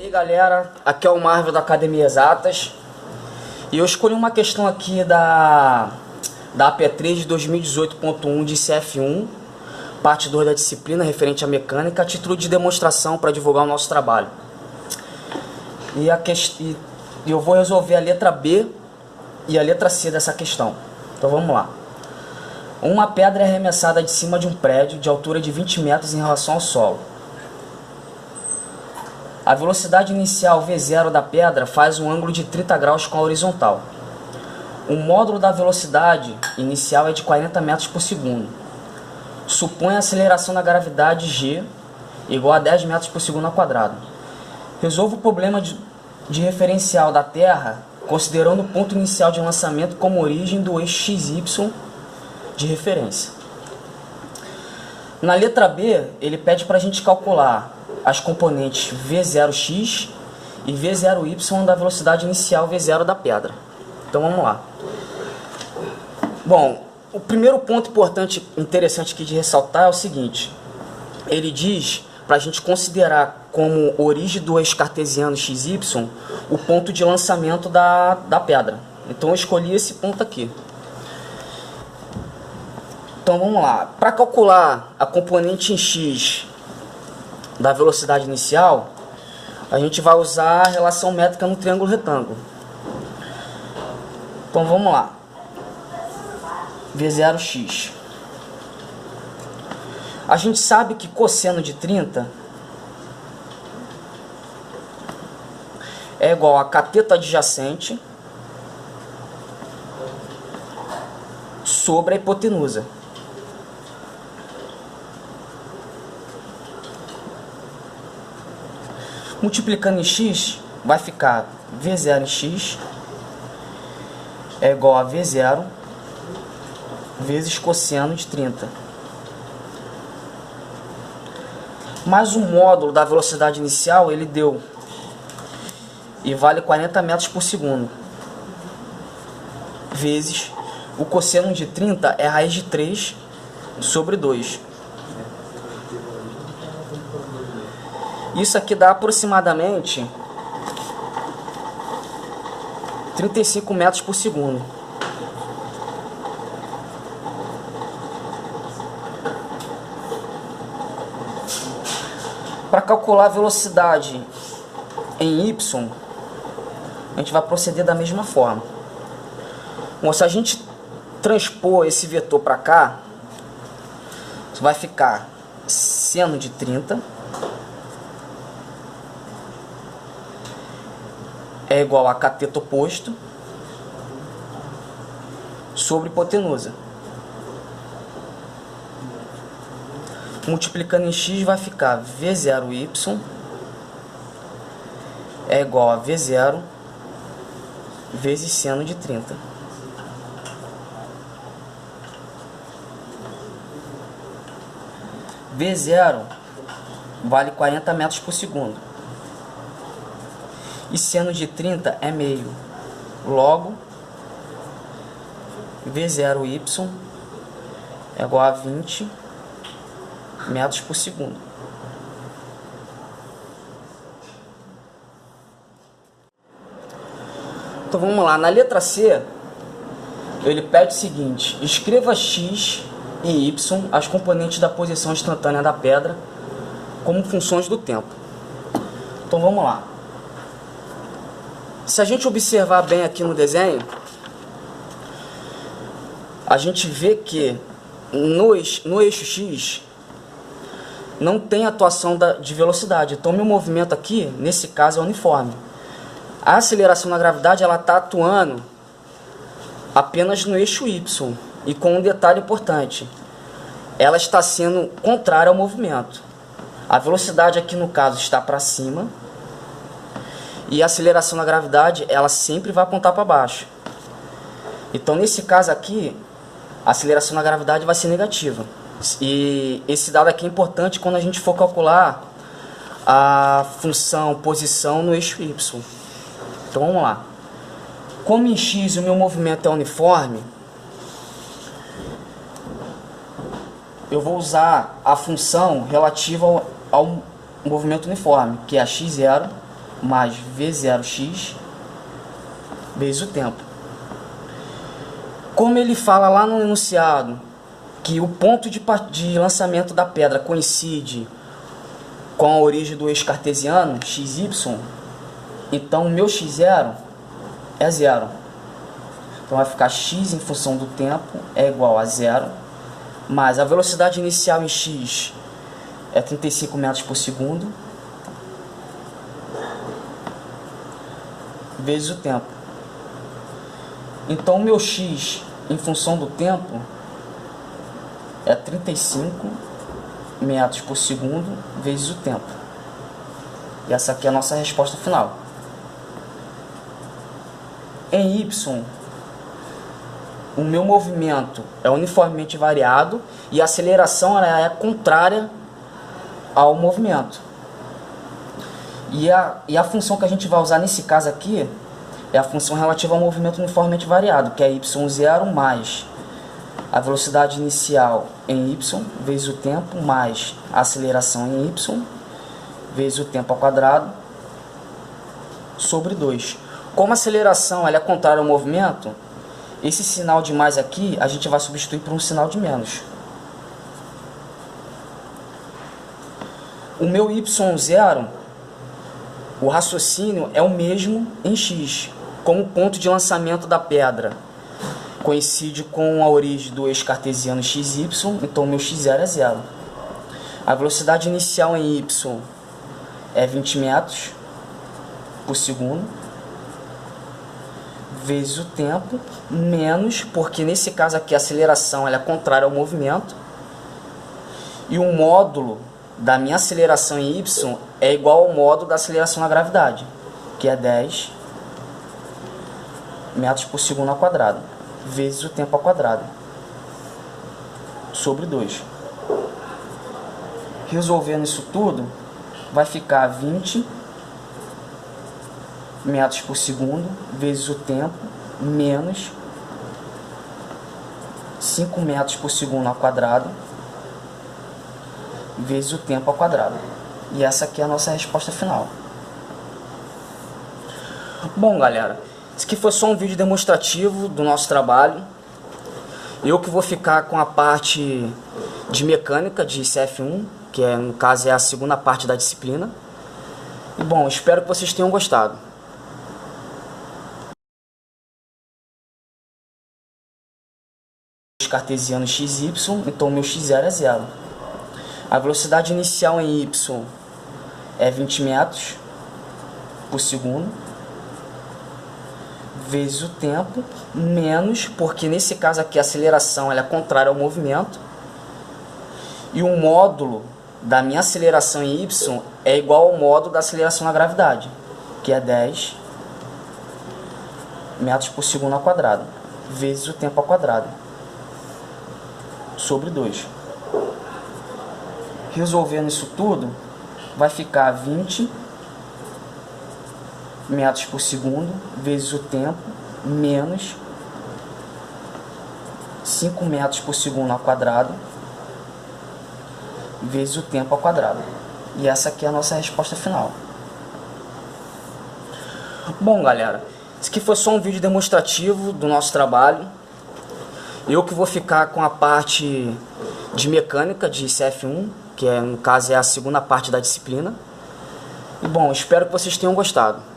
E aí galera, aqui é o Marvel da Academia Exatas e eu escolhi uma questão aqui da AP3 de 2018.1 de CF1, parte 2 da disciplina referente à mecânica, a título de demonstração para divulgar o nosso trabalho. E eu vou resolver a letra B e a letra C dessa questão. Então vamos lá. Uma pedra é arremessada de cima de um prédio de altura de 20 metros em relação ao solo. A velocidade inicial V0 da pedra faz um ângulo de 30 graus com a horizontal. O módulo da velocidade inicial é de 40 metros por segundo. Supõe a aceleração da gravidade G igual a 10 metros por segundo ao quadrado. Resolva o problema de referencial da Terra considerando o ponto inicial de lançamento como origem do eixo XY de referência. Na letra B, ele pede para a gente calcular as componentes V0x e V0y da velocidade inicial V0 da pedra. Então vamos lá. Bom, o primeiro ponto interessante aqui de ressaltar é o seguinte. Ele diz para a gente considerar como origem do eixo cartesiano XY o ponto de lançamento da pedra. Então eu escolhi esse ponto aqui. Então vamos lá. Para calcular a componente em x da velocidade inicial, a gente vai usar a relação métrica no triângulo retângulo. Então vamos lá. V0x. A gente sabe que cosseno de 30 é igual a cateto adjacente sobre a hipotenusa. Multiplicando em x, vai ficar V0 em x é igual a V0 vezes cosseno de 30. Mas o módulo da velocidade inicial ele deu e vale 40 metros por segundo. Vezes o cosseno de 30 é raiz de 3 sobre 2. Isso aqui dá aproximadamente 35 metros por segundo. Para calcular a velocidade em y, a gente vai proceder da mesma forma. Bom, se a gente transpor esse vetor para cá, vai ficar seno de 30 é igual a cateto oposto sobre hipotenusa. Multiplicando em x vai ficar V0y é igual a V0 vezes seno de 30. V0 vale 40 metros por segundo. E seno de 30 é meio. Logo, V0y é igual a 20 metros por segundo. Então vamos lá. Na letra C, ele pede o seguinte. Escreva x e y, as componentes da posição instantânea da pedra, como funções do tempo. Então vamos lá. Se a gente observar bem aqui no desenho, a gente vê que no eixo X não tem atuação de velocidade. Então meu movimento aqui, nesse caso, é uniforme. A aceleração da gravidade ela está atuando apenas no eixo Y. E com um detalhe importante, ela está sendo contrária ao movimento. A velocidade aqui no caso está para cima. E a aceleração da gravidade, ela sempre vai apontar para baixo. Então, nesse caso aqui, a aceleração da gravidade vai ser negativa. E esse dado aqui é importante quando a gente for calcular a função posição no eixo Y. Então, vamos lá. Como em x o meu movimento é uniforme, eu vou usar a função relativa ao movimento uniforme, que é a x0 mais V0x vezes o tempo. Como ele fala lá no enunciado que o ponto de lançamento da pedra coincide com a origem do eixo cartesiano, xy, então o meu x0 é zero. Então vai ficar x em função do tempo é igual a zero, mais a velocidade inicial em x é 35 metros por segundo, vezes o tempo. Então o meu x em função do tempo é 35 metros por segundo vezes o tempo. E essa aqui é a nossa resposta final. Em y, o meu movimento é uniformemente variado e a aceleração ela é contrária ao movimento. E a função que a gente vai usar nesse caso aqui é a função relativa ao movimento uniformemente variado, que é y0 mais a velocidade inicial em y vezes o tempo mais a aceleração em y vezes o tempo ao quadrado sobre 2. Como a aceleração ela é contrária ao movimento, esse sinal de mais aqui a gente vai substituir por um sinal de menos. O meu y0, o raciocínio é o mesmo em x, como o ponto de lançamento da pedra coincide com a origem do eixo cartesiano xy, então o meu x0 é zero. A velocidade inicial em y é 20 metros por segundo, vezes o tempo, menos, porque nesse caso aqui a aceleração ela é contrária ao movimento, e o módulo da minha aceleração em y é igual ao módulo da aceleração na gravidade, que é 10 metros por segundo ao quadrado, vezes o tempo ao quadrado, sobre 2. Resolvendo isso tudo, vai ficar 20 metros por segundo, vezes o tempo, menos 5 metros por segundo ao quadrado, vezes o tempo ao quadrado. E essa aqui é a nossa resposta final. Bom, galera, esse aqui foi só um vídeo demonstrativo do nosso trabalho. Eu que vou ficar com a parte de mecânica de CF1, que no caso é a segunda parte da disciplina. E bom, espero que vocês tenham gostado. Cartesiano xy, então meu x0 é zero. A velocidade inicial em y é 20 metros por segundo, vezes o tempo, menos, porque nesse caso aqui a aceleração ela é contrária ao movimento, e o módulo da minha aceleração em y é igual ao módulo da aceleração na gravidade, que é 10 metros por segundo ao quadrado, vezes o tempo ao quadrado, sobre 2. Resolvendo isso tudo, vai ficar 20 metros por segundo vezes o tempo menos 5 metros por segundo ao quadrado vezes o tempo ao quadrado. E essa aqui é a nossa resposta final. Bom, galera, esse aqui foi só um vídeo demonstrativo do nosso trabalho. Eu que vou ficar com a parte de mecânica de CF1, que no caso é a segunda parte da disciplina. E bom, espero que vocês tenham gostado.